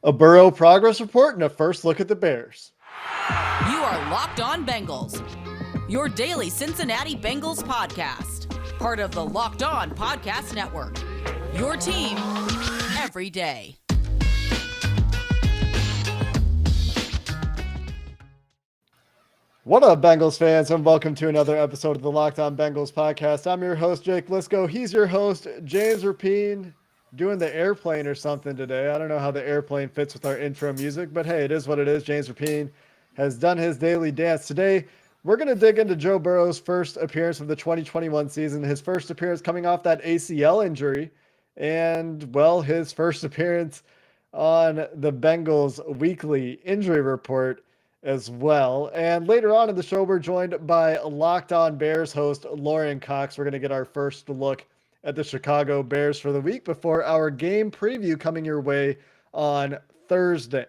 A Burrow progress report and a first look at the Bears. You are Locked On Bengals, your daily Cincinnati Bengals podcast. Part of the Locked On Podcast Network, your team every day. What up, Bengals fans, and welcome to another episode of the Locked On Bengals podcast. I'm your host, Jake Liscow. He's your host, James Rapien, doing the airplane or something today. I don't know how the airplane fits with our intro music, but hey, it is what it is. James Rapien has done his daily dance. Today, we're going to dig into Joe Burrow's first appearance of the 2021 season, his first appearance coming off that ACL injury, and, well, his first appearance on the Bengals weekly injury report as well. And later on in the show, we're joined by Locked On Bears host Lorin Cox. We're going to get our first look at the Chicago Bears for the week before our game preview coming your way on Thursday.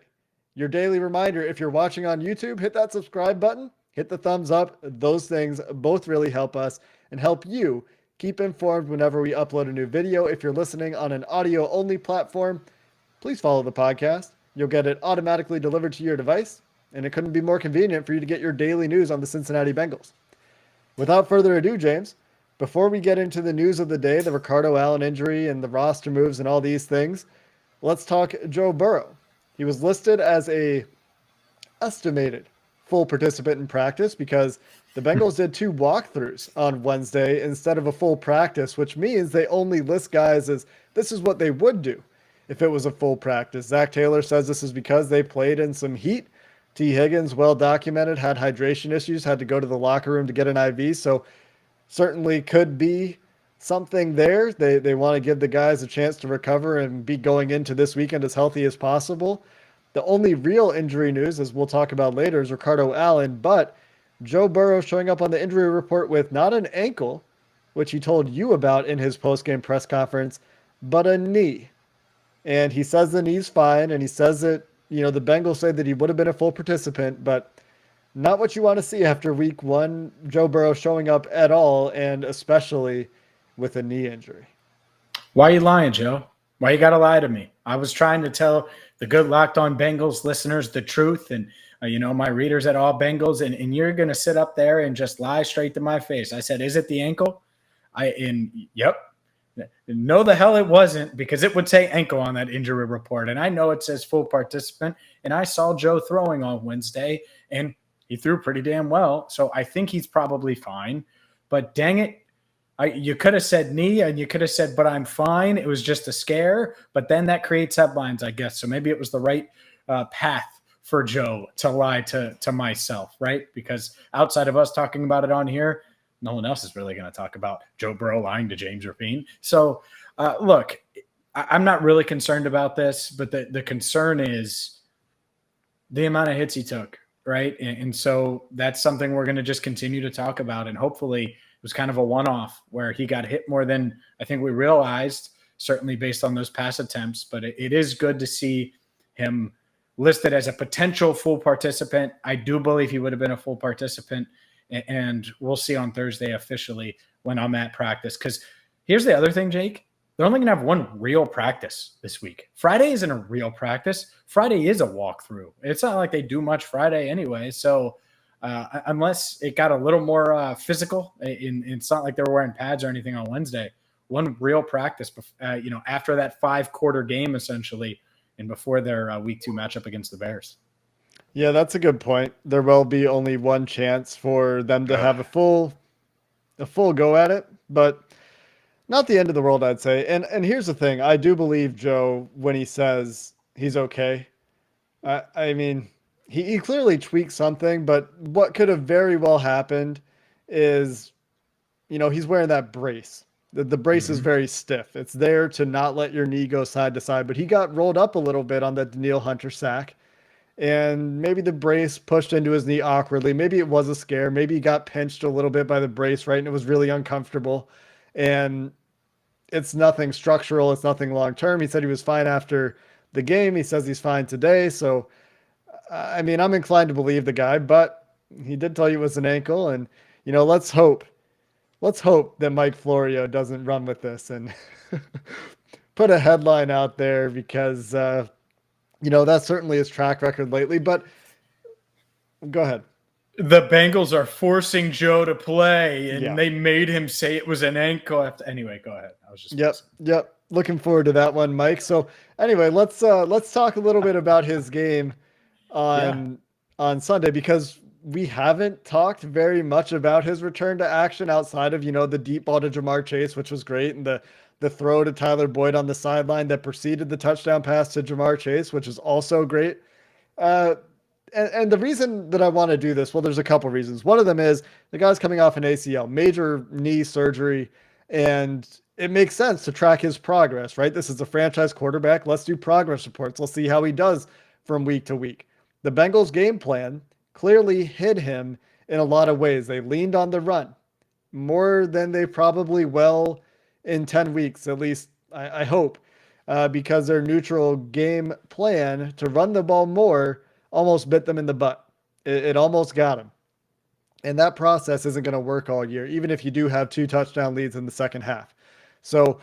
Your daily reminder, if you're watching on YouTube, hit that subscribe button, hit the thumbs up. Those things both really help us and help you keep informed whenever we upload a new video. If you're listening on an audio-only platform, please follow the podcast. You'll get it automatically delivered to your device, and it couldn't be more convenient for you to get your daily news on the Cincinnati Bengals. Without further ado, James, before we get into the news of the day, the Ricardo Allen injury and the roster moves and all these things, let's talk Joe Burrow. He was listed as a estimated full participant in practice because the Bengals did 2 walkthroughs on Wednesday instead of a full practice, which means they only list guys as this is what they would do if it was a full practice. Zach Taylor says this is because they played in some heat. T. Higgins, well documented, had hydration issues, had to go to the locker room to get an IV. So certainly could be something there. They want to give the guys a chance to recover and be going into this weekend as healthy as possible. The only real injury news, as we'll talk about later, is Ricardo Allen. But Joe Burrow showing up on the injury report with not an ankle, which he told you about in his post-game press conference, but a knee. And he says the knee's fine, and he says that, you know, the Bengals say that he would have been a full participant, but not what you want to see after week 1, Joe Burrow showing up at all, and especially with a knee injury. Why are you lying, Joe? Why you got to lie to me? I was trying to tell the good Locked On Bengals listeners the truth and, my readers at All Bengals, and you're going to sit up there and just lie straight to my face. I said, is it the ankle? Yep. No, the hell it wasn't, because it would say ankle on that injury report. And I know it says full participant. And I saw Joe throwing on Wednesday, and he threw pretty damn well. So I think he's probably fine. But dang it, you could have said knee, and you could have said, but I'm fine. It was just a scare. But then that creates headlines, I guess. So maybe it was the right path for Joe to lie to myself, right? Because outside of us talking about it on here, no one else is really going to talk about Joe Burrow lying to James Rapien. So, look, I'm not really concerned about this, but the concern is the amount of hits he took, right? And so that's something we're going to just continue to talk about. And hopefully it was kind of a one-off where he got hit more than I think we realized, certainly based on those pass attempts. But it is good to see him listed as a potential full participant. I do believe he would have been a full participant. And we'll see on Thursday officially when I'm at practice. Because here's the other thing, Jake. They're only going to have one real practice this week. Friday isn't a real practice. Friday is a walkthrough. It's not like they do much Friday anyway. So unless it got a little more physical, it's not like they were wearing pads or anything on Wednesday. One real practice, after that 5-quarter game essentially, and before their week 2 matchup against the Bears. Yeah, that's a good point. There will be only one chance for them to have a full go at it, but not the end of the world, I'd say. And here's the thing. I do believe Joe when he says he's okay. I mean, he clearly tweaked something, but what could have very well happened is, he's wearing that brace. The brace is very stiff. It's there to not let your knee go side to side, but he got rolled up a little bit on that Danielle Hunter sack. And maybe the brace pushed into his knee awkwardly. Maybe it was a scare. Maybe he got pinched a little bit by the brace, right? And it was really uncomfortable. And it's nothing structural. It's nothing long-term. He said he was fine after the game. He says he's fine today. So, I mean, I'm inclined to believe the guy, but he did tell you it was an ankle. And, let's hope that Mike Florio doesn't run with this and put a headline out there because That's certainly his track record lately, but go ahead. The Bengals are forcing Joe to play, and Yeah. they made him say it was an ankle. Anyway, go ahead. I was just Yep. Looking forward to that one, Mike. So anyway, let's talk a little bit about his game on Sunday, because we haven't talked very much about his return to action outside of, the deep ball to Jamar Chase, which was great, and the throw to Tyler Boyd on the sideline that preceded the touchdown pass to Jamar Chase, which is also great. And the reason that I want to do this, well, there's a couple reasons. One of them is the guy's coming off an ACL, major knee surgery, and it makes sense to track his progress, right? This is a franchise quarterback. Let's do progress reports. Let's see how he does from week to week. The Bengals game plan clearly hid him in a lot of ways. They leaned on the run more than they probably will in 10 weeks, at least I hope, because their neutral game plan to run the ball more almost bit them in the butt. It almost got them. And that process isn't going to work all year, even if you do have 2 touchdown leads in the second half. So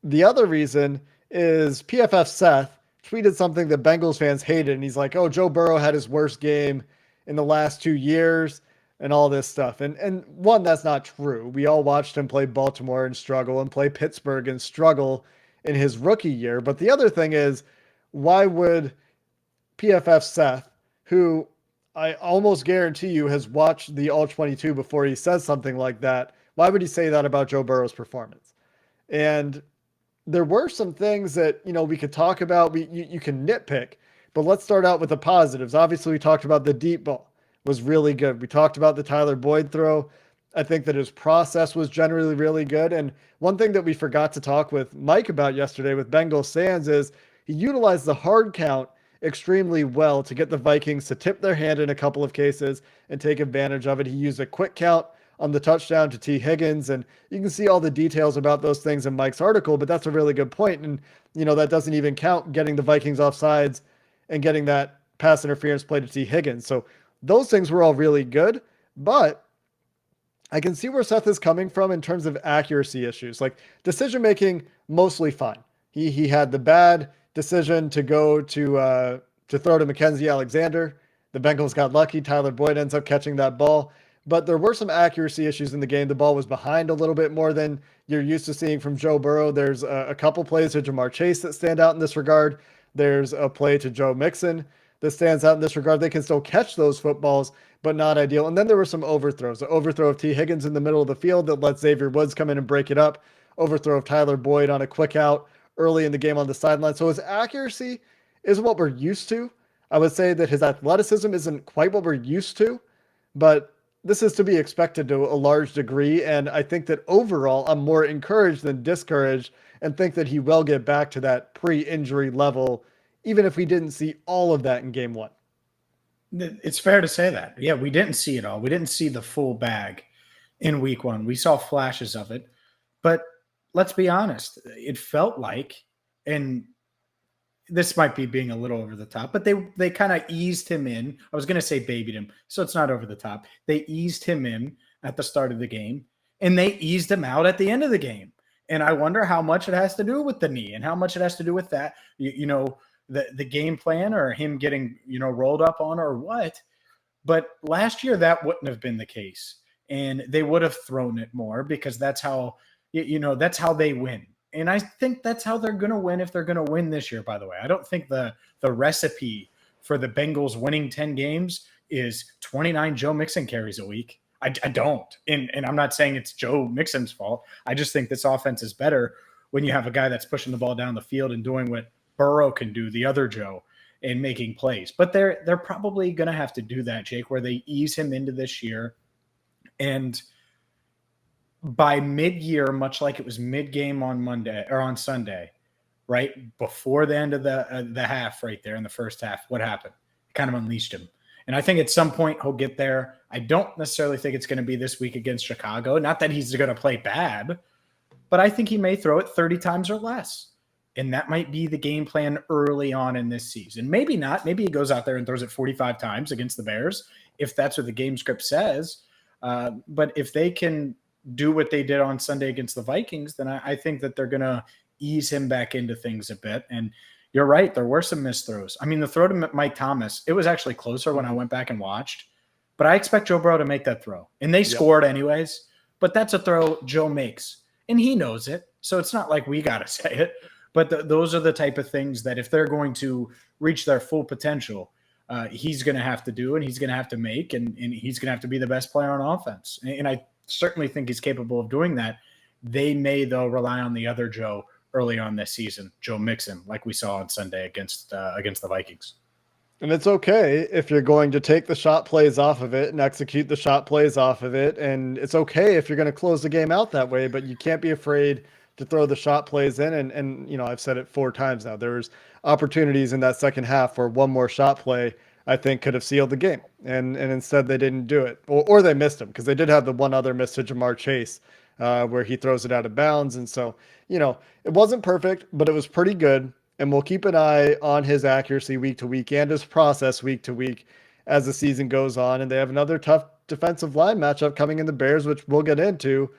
the other reason is PFF Seth tweeted something that Bengals fans hated. And he's like, oh, Joe Burrow had his worst game in the last 2 years and all this stuff. And one, that's not true. We all watched him play Baltimore and struggle, and play Pittsburgh and struggle in his rookie year. But the other thing is, why would PFF Seth, who I almost guarantee you has watched the All-22 before he says something like that, why would he say that about Joe Burrow's performance? And there were some things that, we could talk about. You can nitpick, but let's start out with the positives. Obviously, we talked about the deep ball was really good. We talked about the Tyler Boyd throw. I think that his process was generally really good. And one thing that we forgot to talk with Mike about yesterday with Bengals fans is he utilized the hard count extremely well to get the Vikings to tip their hand in a couple of cases and take advantage of it. He used a quick count on the touchdown to T. Higgins, and you can see all the details about those things in Mike's article, but that's a really good point. And, that doesn't even count getting the Vikings offsides and getting that pass interference play to T. Higgins. So those things were all really good, but I can see where Seth is coming from in terms of accuracy issues. Like decision-making, mostly fine. He had the bad decision to go to throw to Mackenzie Alexander. The Bengals got lucky. Tyler Boyd ends up catching that ball. But there were some accuracy issues in the game. The ball was behind a little bit more than you're used to seeing from Joe Burrow. There's a couple plays to Jamar Chase that stand out in this regard. There's a play to Joe Mixon that stands out in this regard. They can still catch those footballs, but not ideal. And then there were some overthrows. The overthrow of T. Higgins in the middle of the field that let Xavier Woods come in and break it up. Overthrow of Tyler Boyd on a quick out early in the game on the sideline. So his accuracy is what we're used to. I would say that his athleticism isn't quite what we're used to, but this is to be expected to a large degree. And I think that overall, I'm more encouraged than discouraged, and think that he will get back to that pre-injury level, even if we didn't see all of that in game 1. It's fair to say that. Yeah, we didn't see it all. We didn't see the full bag in week 1. We saw flashes of it, but let's be honest. It felt like, and this might be being a little over the top, but they kind of eased him in. I was going to say babied him, so it's not over the top. They eased him in at the start of the game, and they eased him out at the end of the game. And I wonder how much it has to do with the knee, and how much it has to do with that, the game plan, or him getting, rolled up on, or what. But last year that wouldn't have been the case, and they would have thrown it more, because that's how, that's how they win. And I think that's how they're going to win, if they're going to win this year, by the way. I don't think the recipe for the Bengals winning 10 games is 29 Joe Mixon carries a week. I don't. And I'm not saying it's Joe Mixon's fault. I just think this offense is better when you have a guy that's pushing the ball down the field and doing what Burrow can do, the other Joe, and making plays. But they're probably going to have to do that, Jake, where they ease him into this year. And by mid-year, much like it was mid-game on Monday or on Sunday, right before the end of the half, right there in the first half, what happened? It kind of unleashed him. And I think at some point he'll get there. I don't necessarily think it's going to be this week against Chicago. Not that he's going to play bad, but I think he may throw it 30 times or less. And that might be the game plan early on in this season. Maybe not. Maybe he goes out there and throws it 45 times against the Bears, if that's what the game script says. But if they can do what they did on Sunday against the Vikings, then I think that they're going to ease him back into things a bit. And, you're right. There were some missed throws. I mean, the throw to Mike Thomas, it was actually closer when I went back and watched. But I expect Joe Burrow to make that throw. And they scored anyways. But that's a throw Joe makes. And he knows it. So it's not like we got to say it. But those are the type of things that if they're going to reach their full potential, he's going to have to do and he's going to have to make. And he's going to have to be the best player on offense. And I certainly think he's capable of doing that. They may, though, rely on the other Joe early on this season, Joe Mixon, like we saw on Sunday against the Vikings. And it's okay if you're going to take the shot plays off of it and execute the shot plays off of it. And it's okay if you're going to close the game out that way, but you can't be afraid to throw the shot plays in. And I've said it 4 times now. There was opportunities in that second half where one more shot play, I think, could have sealed the game. And instead they didn't do it. Or they missed him because they did have the one other miss to Jamar Chase where he throws it out of bounds. And so, it wasn't perfect, but it was pretty good. And we'll keep an eye on his accuracy week to week and his process week to week as the season goes on. And they have another tough defensive line matchup coming in the Bears, which we'll get into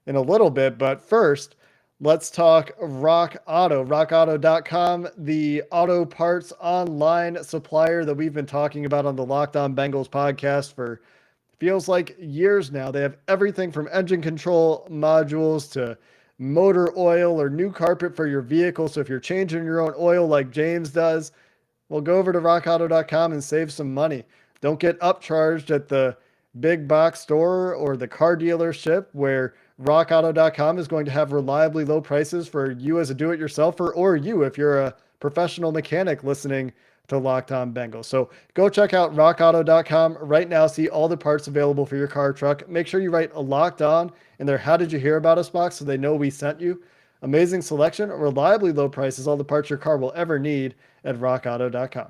in a little bit. But first, let's talk Rock Auto. RockAuto.com, the auto parts online supplier that we've been talking about on the Locked On Bengals podcast for feels like years now. They have everything from engine control modules to motor oil or new carpet for your vehicle. So if you're changing your own oil like James does, well, go over to rockauto.com and save some money. Don't get upcharged at the big box store or the car dealership where rockauto.com is going to have reliably low prices for you as a do-it-yourselfer or you if you're a professional mechanic listening to Locked On Bengals. So go check out rockauto.com right now. See all the parts available for your car or truck. Make sure you write a Locked On in their How Did You Hear About Us box so they know we sent you. Amazing selection, reliably low prices, all the parts your car will ever need at rockauto.com.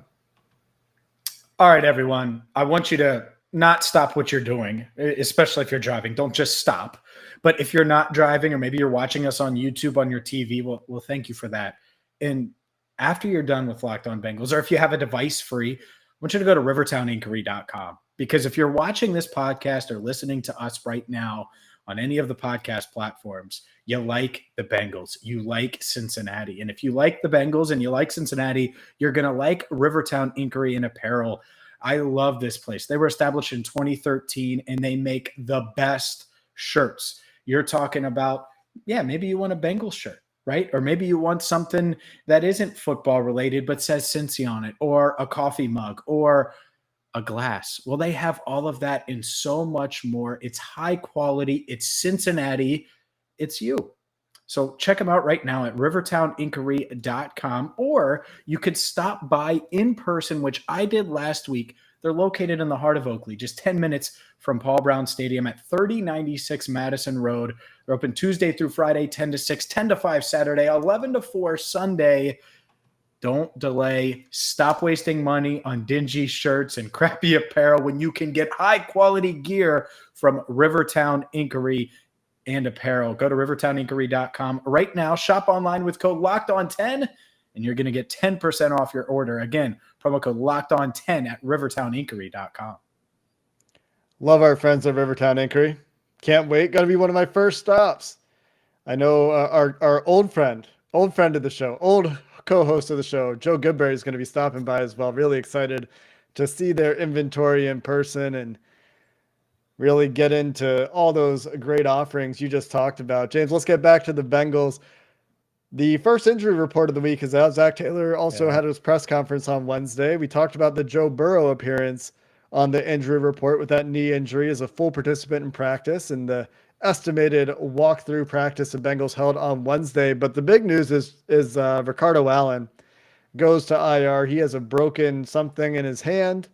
All right, everyone. I want you to not stop what you're doing, especially if you're driving. Don't just stop. But if you're not driving or maybe you're watching us on YouTube on your TV, well, thank you for that. And after you're done with Locked On Bengals, or if you have a device free, I want you to go to rivertowninkery.com. Because if you're watching this podcast or listening to us right now on any of the podcast platforms, you like the Bengals, you like Cincinnati. And if you like the Bengals and you like Cincinnati, you're going to like Rivertown Inkery and Apparel. I love this place. They were established in 2013 and they make the best shirts. You're talking about, maybe you want a Bengals shirt, right? Or maybe you want something that isn't football related, but says Cincy on it, or a coffee mug, or a glass. Well, they have all of that and so much more. It's high quality. It's Cincinnati. It's you. So check them out right now at rivertowninkery.com, or you could stop by in person, which I did last week. They're located in the heart of Oakley, just 10 minutes from Paul Brown Stadium at 3096 Madison Road. They're open Tuesday through Friday, 10 to 6, 10 to 5 Saturday, 11 to 4 Sunday. Don't delay. Stop wasting money on dingy shirts and crappy apparel when you can get high-quality gear from Rivertown Inkery and Apparel. Go to rivertowninkery.com right now. Shop online with code LOCKEDON10, and you're going to get 10% off your order. Again, promo code LOCKEDON10 at rivertowninkery.com. Love our friends at Rivertown Inkery. Can't wait. Going to be one of my first stops. I know our old friend of the show, old co-host of the show, Joe Goodberry, is going to be stopping by as well. Really excited to see their inventory in person and really get into all those great offerings you just talked about. James, let's get back to the Bengals. The first injury report of the week is out. Zach Taylor also had his press conference on Wednesday. We talked about the Joe Burrow appearance on the injury report with that knee injury as a full participant in practice and the estimated walkthrough practice the Bengals held on Wednesday. But the big news is Ricardo Allen goes to IR. He has a broken something in his hand,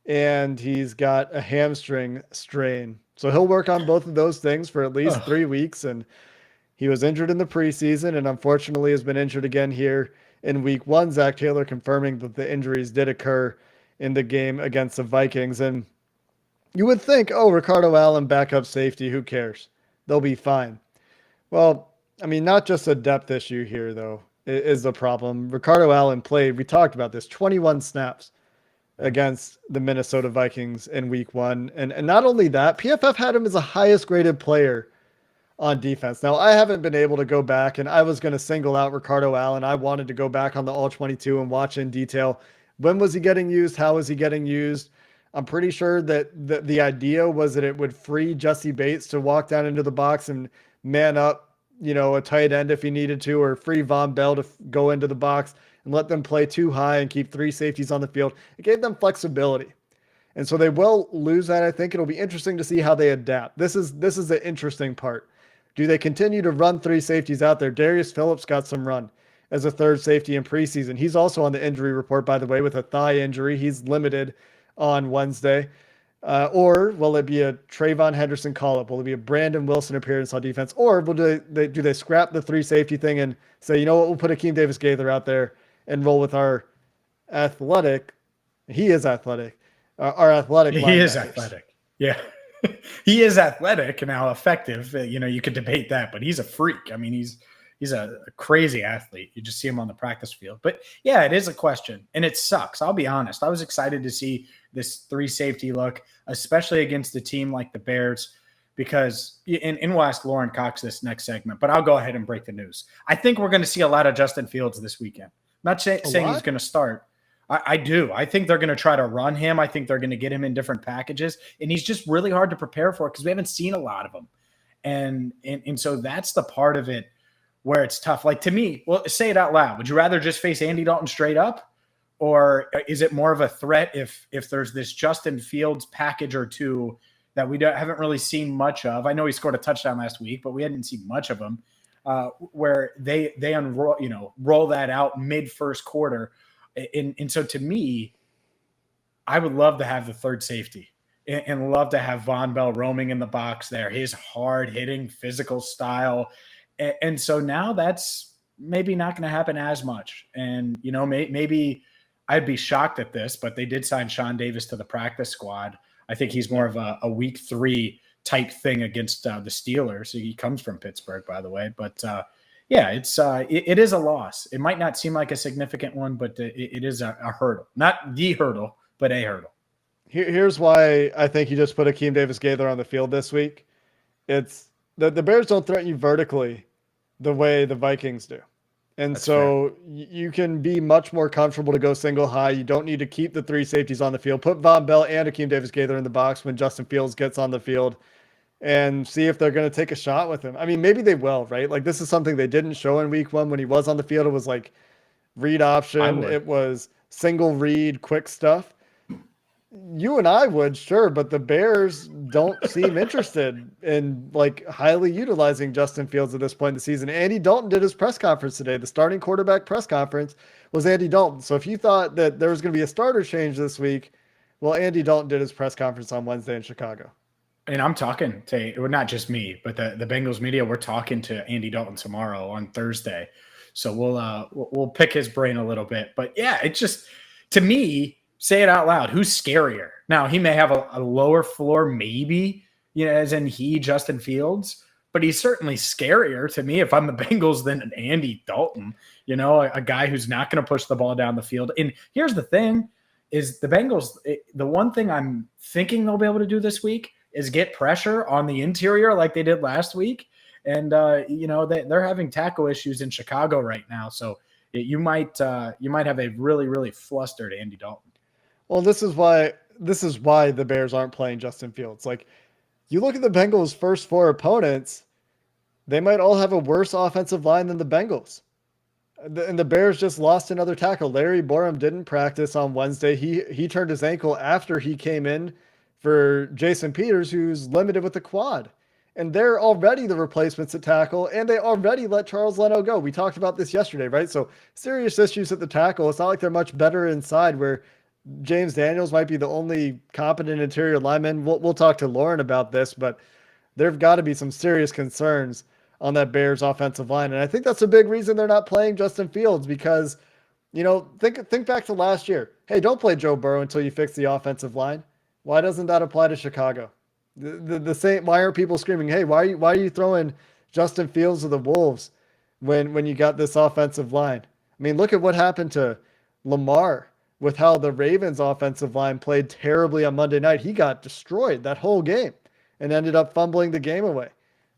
and he's got a hamstring strain. So he'll work on both of those things for at least 3 weeks. And he was injured in the preseason and unfortunately has been injured again here in week 1. Zach Taylor confirming that the injuries did occur in the game against the Vikings. And you would think, Ricardo Allen, backup safety, who cares? They'll be fine. Well, I mean, not just a depth issue here, though, is the problem. Ricardo Allen played, we talked about this, 21 snaps against the Minnesota Vikings in week 1. And not only that, PFF had him as the highest graded player on defense. Now, I haven't been able to go back, and I was going to single out Ricardo Allen. I wanted to go back on the all 22 and watch in detail. When was he getting used? How was he getting used? I'm pretty sure that the idea was that it would free Jesse Bates to walk down into the box and man up, a tight end if he needed to, or free Von Bell to go into the box and let them play too high and keep three safeties on the field. It gave them flexibility. And so they will lose that. I think it'll be interesting to see how they adapt. This is the interesting part. Do they continue to run three safeties out there? Darius Phillips got some run as a third safety in preseason. He's also on the injury report, by the way, with a thigh injury. He's limited on Wednesday. Or will it be a Trayvon Henderson call-up? Will it be a Brandon Wilson appearance on defense? Or do they scrap the three safety thing and say, you know what, we'll put Akeem Davis-Gaither out there and roll with our athletic. He is athletic. Our athletic. He is athletic. Yeah. He is athletic and how effective, you could debate that, but he's a freak. I mean, he's a crazy athlete. You just see him on the practice field. But yeah, it is a question and it sucks. I'll be honest. I was excited to see this three safety look, especially against a team like the Bears, because and we'll ask Lorin Cox this next segment, but I'll go ahead and break the news. I think we're going to see a lot of Justin Fields this weekend. I'm not saying he's going to start. I do. I think they're going to try to run him. I think they're going to get him in different packages. And he's just really hard to prepare for because we haven't seen a lot of them. And so that's the part of it where it's tough. Like to me, well, say it out loud. Would you rather just face Andy Dalton straight up? Or is it more of a threat if there's this Justin Fields package or two that we haven't really seen much of? I know he scored a touchdown last week, but we hadn't seen much of him where they unroll, roll that out mid first quarter. And so to me, I would love to have the third safety and love to have Von Bell roaming in the box there, his hard hitting physical style. And so now that's maybe not going to happen as much. And, maybe I'd be shocked at this, but they did sign Sean Davis to the practice squad. I think he's more of a week 3 type thing against the Steelers. He comes from Pittsburgh, by the way, but yeah, it is a loss. It might not seem like a significant one, but it is a hurdle. Not the hurdle, but a hurdle. Here's why I think you just put Akeem Davis-Gaither on the field this week. It's the Bears don't threaten you vertically the way the Vikings do. And that's so fair. You can be much more comfortable to go single high. You don't need to keep the three safeties on the field. Put Von Bell and Akeem Davis-Gaither in the box when Justin Fields gets on the field and see if they're going to take a shot with him. I mean, maybe they will, right? Like this is something they didn't show in week 1 when he was on the field. It was like read option. It was single read, quick stuff. You and I would, sure, but the Bears don't seem interested in like highly utilizing Justin Fields at this point in the season. Andy Dalton did his press conference today. The starting quarterback press conference was Andy Dalton. So if you thought that there was going to be a starter change this week, well, Andy Dalton did his press conference on Wednesday in Chicago. And I'm talking to, well, not just me, but the Bengals media. We're talking to Andy Dalton tomorrow on Thursday. So we'll pick his brain a little bit. But yeah, it's just, to me, say it out loud. Who's scarier? Now, he may have a lower floor, maybe, as in Justin Fields, but he's certainly scarier to me if I'm the Bengals than an Andy Dalton, a guy who's not going to push the ball down the field. And here's the thing is the Bengals, the one thing I'm thinking they'll be able to do this week is get pressure on the interior like they did last week. And, they're having tackle issues in Chicago right now. So you might have a really, really flustered Andy Dalton. Well, this is why the Bears aren't playing Justin Fields. Like, you look at the Bengals' first 4 opponents, they might all have a worse offensive line than the Bengals. And the Bears just lost another tackle. Larry Borum didn't practice on Wednesday. He turned his ankle after he came in for Jason Peters, who's limited with the quad. And they're already the replacements at tackle, and they already let Charles Leno go. We talked about this yesterday, right? So serious issues at the tackle. It's not like they're much better inside where James Daniels might be the only competent interior lineman. We'll talk to Lorin about this, but there've got to be some serious concerns on that Bears offensive line. And I think that's a big reason they're not playing Justin Fields because, think back to last year. Hey, don't play Joe Burrow until you fix the offensive line. Why doesn't that apply to Chicago? The same. Why are people screaming, hey, why are you throwing Justin Fields to the Wolves when you got this offensive line? I mean, look at what happened to Lamar with how the Ravens offensive line played terribly on Monday night. He got destroyed that whole game and ended up fumbling the game away.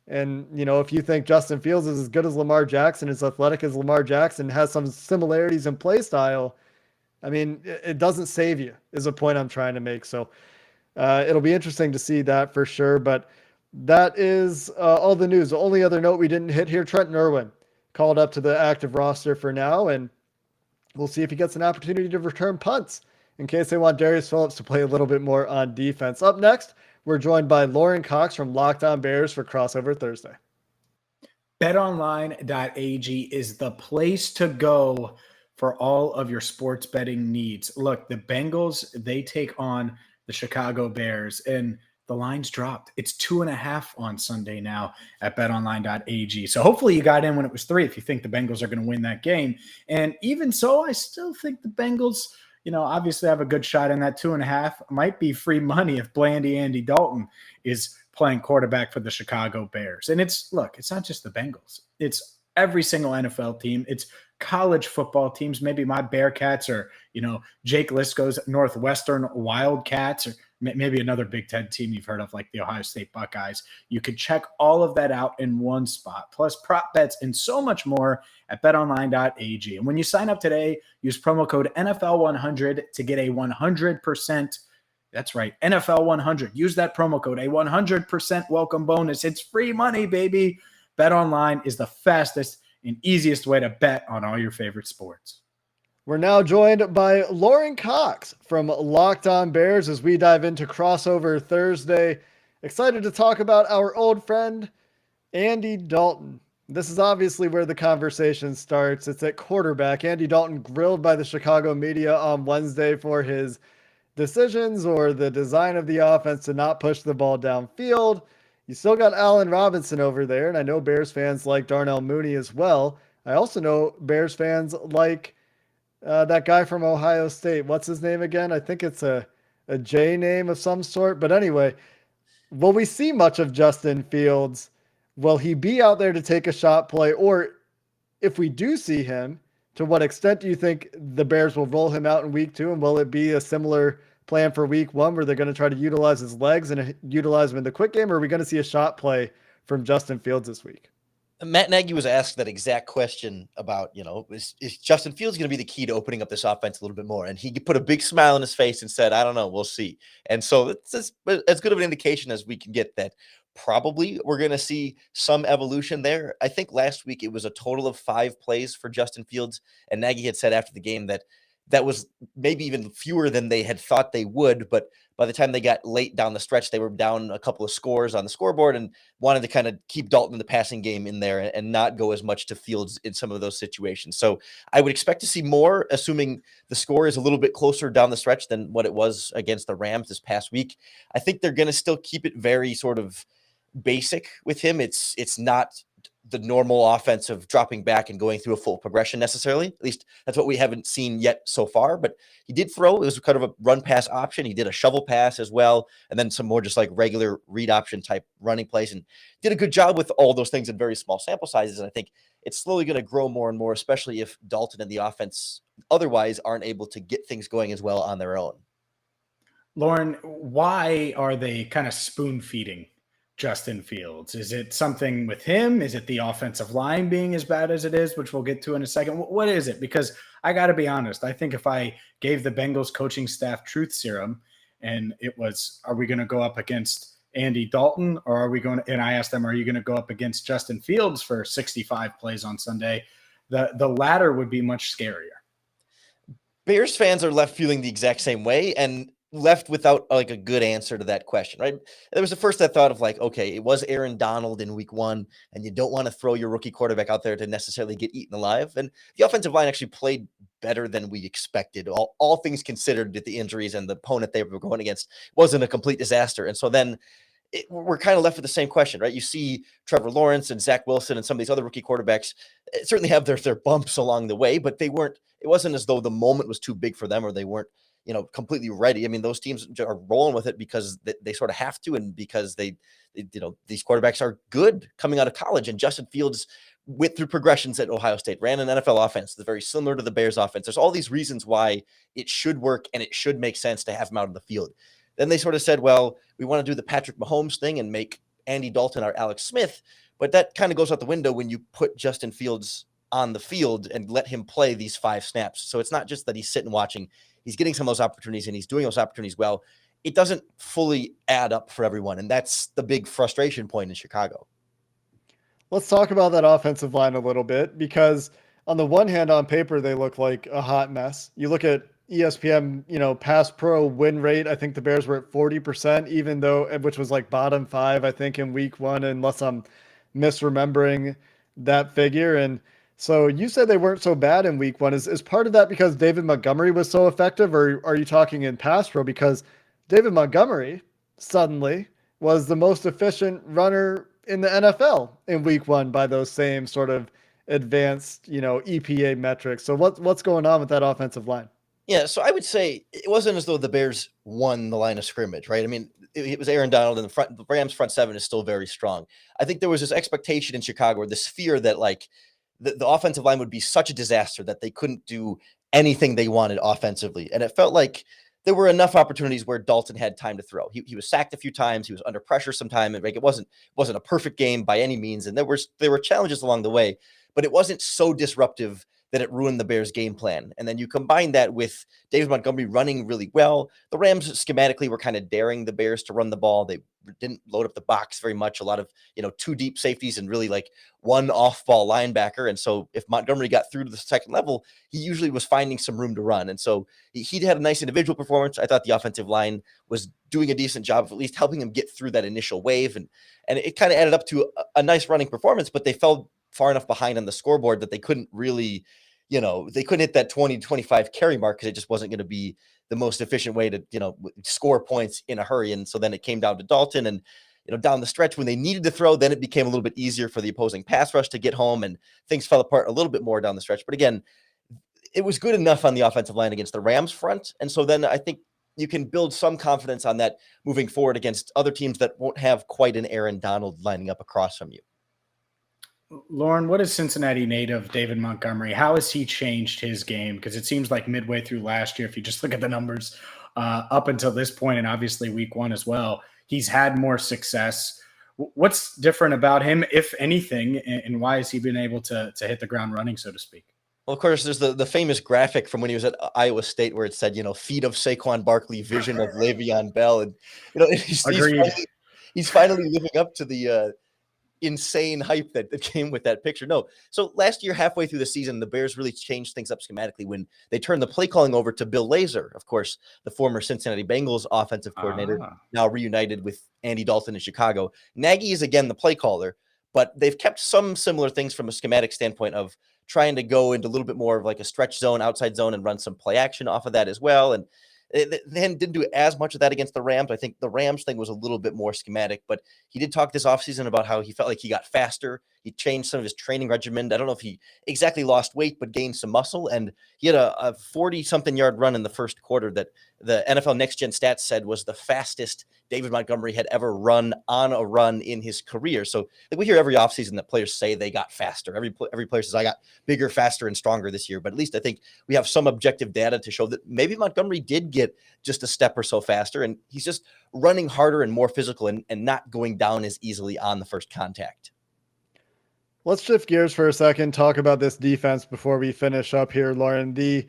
And, if you think Justin Fields is as good as Lamar Jackson, as athletic as Lamar Jackson, has some similarities in play style, I mean, it doesn't save you, is a point I'm trying to make. So it'll be interesting to see that for sure. But that is all the news. The only other note we didn't hit here, Trent Irwin called up to the active roster for now, and we'll see if he gets an opportunity to return punts in case they want Darius Phillips to play a little bit more on defense. Up next, we're joined by Lorin Cox from Locked On Bears for Crossover Thursday. BetOnline.ag is the place to go for all of your sports betting needs. Look, the Bengals, they take on the Chicago Bears, and the line's dropped. It's 2.5 on Sunday now at betonline.ag. So hopefully you got in when it was 3 if you think the Bengals are going to win that game. And even so, I still think the Bengals, obviously have a good shot in that 2.5. Might be free money if Andy Dalton is playing quarterback for the Chicago Bears. And it's not just the Bengals. It's every single NFL team. It's college football teams. Maybe my Bearcats or, Jake Liscow's Northwestern Wildcats, or maybe another Big Ten team you've heard of like the Ohio State Buckeyes. You could check all of that out in one spot, plus prop bets and so much more at betonline.ag. And when you sign up today, use promo code NFL100 to get a 100%. That's right, NFL 100. Use that promo code, a 100% welcome bonus. It's free money, baby. BetOnline is the fastest and easiest way to bet on all your favorite sports. We're now joined by Lorin Cox from Locked On Bears as we dive into Crossover Thursday. Excited to talk about our old friend, Andy Dalton. This is obviously where the conversation starts. It's at quarterback. Andy Dalton grilled by the Chicago media on Wednesday for his decisions or the design of the offense to not push the ball downfield. You still got Allen Robinson over there, and I know Bears fans like Darnell Mooney as well. I also know Bears fans like that guy from Ohio State. What's his name again? I think it's a J name of some sort. But anyway, will we see much of Justin Fields? Will he be out there to take a shot play? Or if we do see him, to what extent do you think the Bears will roll him out in week 2? And will it be a similar plan for week 1 where they're going to try to utilize his legs and utilize him in the quick game? Or are we going to see a shot play from Justin Fields this week? Matt Nagy was asked that exact question about, is Justin Fields going to be the key to opening up this offense a little bit more? And he put a big smile on his face and said, I don't know, we'll see. And so it's as good of an indication as we can get that probably we're going to see some evolution there. I think last week it was a total of 5 plays for Justin Fields. And Nagy had said after the game that was maybe even fewer than they had thought they would. But by the time they got late down the stretch, they were down a couple of scores on the scoreboard and wanted to kind of keep Dalton in the passing game in there and not go as much to Fields in some of those situations. So I would expect to see more, assuming the score is a little bit closer down the stretch than what it was against the Rams this past week. I think they're going to still keep it very sort of basic with him. It's not the normal offense of dropping back and going through a full progression necessarily. At least that's what we haven't seen yet so far, but he did throw. It was kind of a run pass option. He did a shovel pass as well. And then some more just like regular read option type running plays, and did a good job with all those things in very small sample sizes. And I think it's slowly going to grow more and more, especially if Dalton and the offense otherwise aren't able to get things going as well on their own. Lorin, why are they kind of spoon feeding Justin Fields? Is it something with him? Is it the offensive line being as bad as it is, which we'll get to in a second? What is it? Because I got to be honest, I think if I gave the Bengals coaching staff truth serum and it was, are we going to go up against Andy Dalton, or are we going to, and I asked them, are you going to go up against Justin Fields for 65 plays on Sunday? The latter would be much scarier. Bears fans are left feeling the exact same way and left without like a good answer to that question, right? There was the first that thought of like, okay, it was Aaron Donald in week 1, and you don't want to throw your rookie quarterback out there to necessarily get eaten alive. And the offensive line actually played better than we expected. All things considered, with the injuries and the opponent they were going against wasn't a complete disaster. And so then we're kind of left with the same question, right? You see Trevor Lawrence and Zach Wilson and some of these other rookie quarterbacks certainly have their bumps along the way, but it wasn't as though the moment was too big for them or they weren't, completely ready. I mean, those teams are rolling with it because they sort of have to, and because these quarterbacks are good coming out of college. And Justin Fields went through progressions at Ohio State, ran an NFL offense that's very similar to the Bears offense. There's all these reasons why it should work and it should make sense to have him out on the field. Then they sort of said, well, we want to do the Patrick Mahomes thing and make Andy Dalton or Alex Smith, but that kind of goes out the window when you put Justin Fields on the field and let him play these 5 snaps. So it's not just that he's sitting watching, he's getting some of those opportunities and he's doing those opportunities well. It doesn't fully add up for everyone. And that's the big frustration point in Chicago. Let's talk about that offensive line a little bit, because on the one hand, on paper, they look like a hot mess. You look at ESPN, pass pro win rate. I think the Bears were at 40%, which was like bottom 5, I think, in week 1, unless I'm misremembering that figure. And so you said they weren't so bad in week 1. Is part of that because David Montgomery was so effective, or are you talking in pass pro? Because David Montgomery suddenly was the most efficient runner in the NFL in week 1 by those same sort of advanced, EPA metrics. So what's going on with that offensive line? Yeah, so I would say it wasn't as though the Bears won the line of scrimmage, right? I mean, it was Aaron Donald in the front. The Rams' front 7 is still very strong. I think there was this expectation in Chicago, or this fear that like the offensive line would be such a disaster that they couldn't do anything they wanted offensively. And it felt like there were enough opportunities where Dalton had time to throw. He was sacked a few times. He was under pressure sometime. And like, it wasn't a perfect game by any means. And there were challenges along the way, but it wasn't so disruptive that it ruined the Bears' game plan. And then you combine that with David Montgomery running really well. The Rams schematically were kind of daring the Bears to run the ball. They didn't load up the box very much. A lot of, 2 deep safeties and really like 1 off-ball linebacker. And so if Montgomery got through to the second level, he usually was finding some room to run. And so he had a nice individual performance. I thought the offensive line was doing a decent job of at least helping him get through that initial wave. And it kind of added up to a nice running performance, but they fell far enough behind on the scoreboard that they couldn't really, they couldn't hit that 20-25 carry mark because it just wasn't going to be the most efficient way to, score points in a hurry. And so then it came down to Dalton and, down the stretch when they needed to throw, then it became a little bit easier for the opposing pass rush to get home and things fell apart a little bit more down the stretch. But again, it was good enough on the offensive line against the Rams front. And so then I think you can build some confidence on that moving forward against other teams that won't have quite an Aaron Donald lining up across from you. Lorin, what is Cincinnati native David Montgomery? How has he changed his game? Because it seems like midway through last year, if you just look at the numbers up until this point, and obviously week 1 as well, he's had more success. What's different about him, if anything, and why has he been able to hit the ground running, so to speak? Well, of course, there's the famous graphic from when he was at Iowa State where it said, feet of Saquon Barkley, vision of Le'Veon Bell. And, he's finally living up to the insane hype that came with that picture. No. So last year, halfway through the season, the Bears really changed things up schematically when they turned the play calling over to Bill Lazor, of course, the former Cincinnati Bengals offensive coordinator, now reunited with Andy Dalton in Chicago. Nagy is again the play caller, but they've kept some similar things from a schematic standpoint of trying to go into a little bit more of like a stretch zone, outside zone, and run some play action off of that as well. And then didn't do as much of that against the Rams. I think the Rams thing was a little bit more schematic, but he did talk this offseason about how he felt like he got faster. He changed some of his training regimen. I don't know if he exactly lost weight, but gained some muscle. And he had a 40-something yard run in the first quarter that the NFL Next Gen Stats said was the fastest David Montgomery had ever run on a run in his career. So like we hear every offseason that players say they got faster. Every player says I got bigger, faster, and stronger this year. But at least I think we have some objective data to show that maybe Montgomery did get just a step or so faster. And he's just running harder and more physical and not going down as easily on the first contact. Let's shift gears for a second, talk about this defense before we finish up here, Lorin. The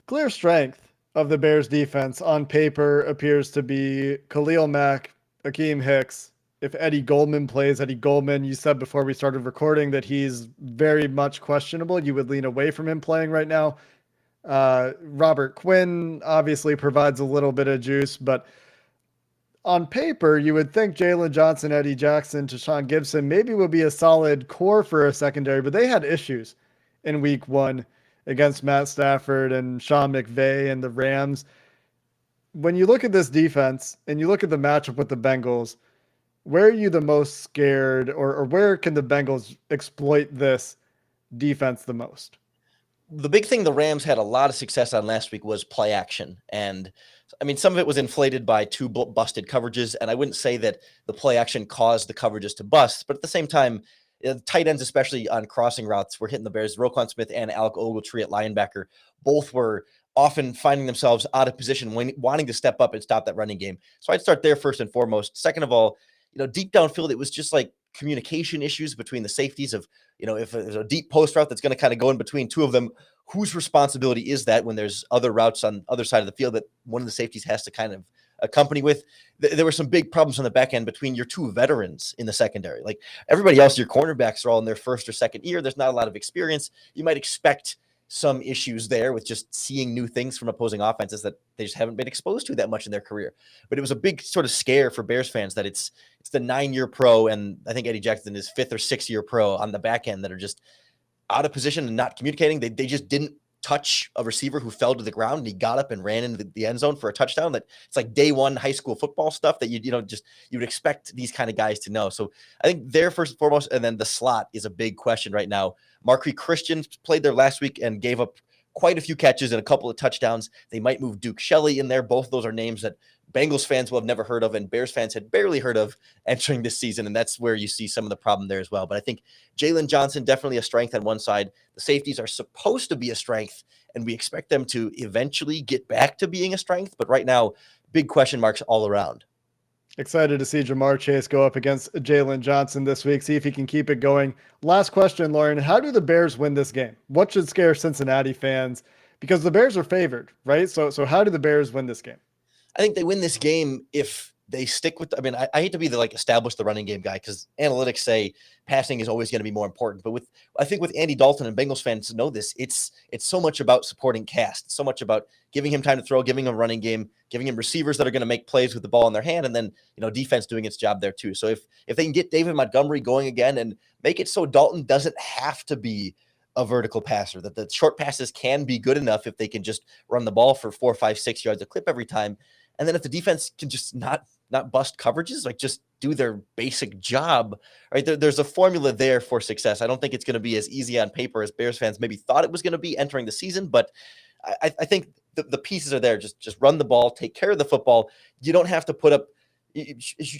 clear strength of the Bears defense on paper appears to be Khalil Mack, Akeem Hicks. If Eddie Goldman plays, Eddie Goldman, you said before we started recording that he's very much questionable. You would lean away from him playing right now. Robert Quinn obviously provides a little bit of juice, but on paper, you would think Jalen Johnson, Eddie Jackson, Tashawn Gibson maybe would be a solid core for a secondary, but they had issues in week 1 against Matt Stafford and Sean McVay and the Rams. When you look at this defense and you look at the matchup with the Bengals, where are you the most scared, or where can the Bengals exploit this defense the most? The big thing the Rams had a lot of success on last week was play action. And I mean, some of it was inflated by 2 busted coverages. And I wouldn't say that the play action caused the coverages to bust, but at the same time, tight ends, especially on crossing routes, were hitting the Bears. Roquan Smith and Alec Ogletree at linebacker both were often finding themselves out of position, wanting to step up and stop that running game. So I'd start there first and foremost. Second of all, deep downfield, it was just like communication issues between the safeties of, if there's a deep post route that's going to kind of go in between two of them, whose responsibility is that when there's other routes on the other side of the field that one of the safeties has to kind of accompany with? There were some big problems on the back end between your two veterans in the secondary. Like everybody else, your cornerbacks are all in their first or second year. There's not a lot of experience. You might expect some issues there with just seeing new things from opposing offenses that they just haven't been exposed to that much in their career. But it was a big sort of scare for Bears fans that it's the 9-year pro, and I think Eddie Jackson is 5th or 6th year pro on the back end that are just out of position and not communicating. They just didn't touch a receiver who fell to the ground and he got up and ran into the end zone for a touchdown. That it's like day one high school football stuff that you would expect these kind of guys to know. So I think they're first and foremost, and then the slot is a big question right now. Marquis Christian played there last week and gave up quite a few catches and a couple of touchdowns. They might move Duke Shelley in there. Both of those are names that Bengals fans will have never heard of and Bears fans had barely heard of entering this season. And that's where you see some of the problem there as well. But I think Jalen Johnson, definitely a strength on one side. The safeties are supposed to be a strength, and we expect them to eventually get back to being a strength. But right now, big question marks all around. Excited to see Jamar Chase go up against Jalen Johnson this week, see if he can keep it going. Last question, Lorin. How do the Bears win this game? What should scare Cincinnati fans? Because the Bears are favored, right? So how do the Bears win this game? I think they win this game if they stick with, I hate to be establish the running game guy because analytics say passing is always going to be more important. But I think with Andy Dalton, and Bengals fans know this, it's so much about supporting cast. It's so much about giving him time to throw, giving him a running game, giving him receivers that are going to make plays with the ball in their hand, and then defense doing its job there too. So if they can get David Montgomery going again and make it so Dalton doesn't have to be a vertical passer, that the short passes can be good enough if they can just run the ball for 4, 5, 6 yards a clip every time. And then if the defense can just not bust coverages, like just do their basic job, right? There's a formula there for success. I don't think it's going to be as easy on paper as Bears fans maybe thought it was going to be entering the season, but I think the pieces are there. Just run the ball, take care of the football. You don't have to put up,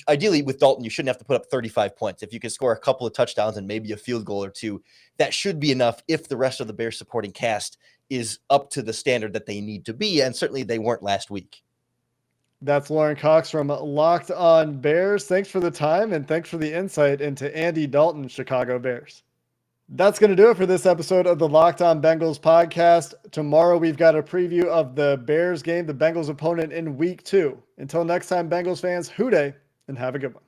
ideally with Dalton, you shouldn't have to put up 35 points. If you can score a couple of touchdowns and maybe a field goal or two, that should be enough if the rest of the Bears supporting cast is up to the standard that they need to be. And certainly they weren't last week. That's Lorin Cox from Locked On Bears. Thanks for the time and thanks for the insight into Andy Dalton, Chicago Bears. That's going to do it for this episode of the Locked On Bengals podcast. Tomorrow we've got a preview of the Bears game, the Bengals opponent in week 2. Until next time, Bengals fans, hoo day and have a good one.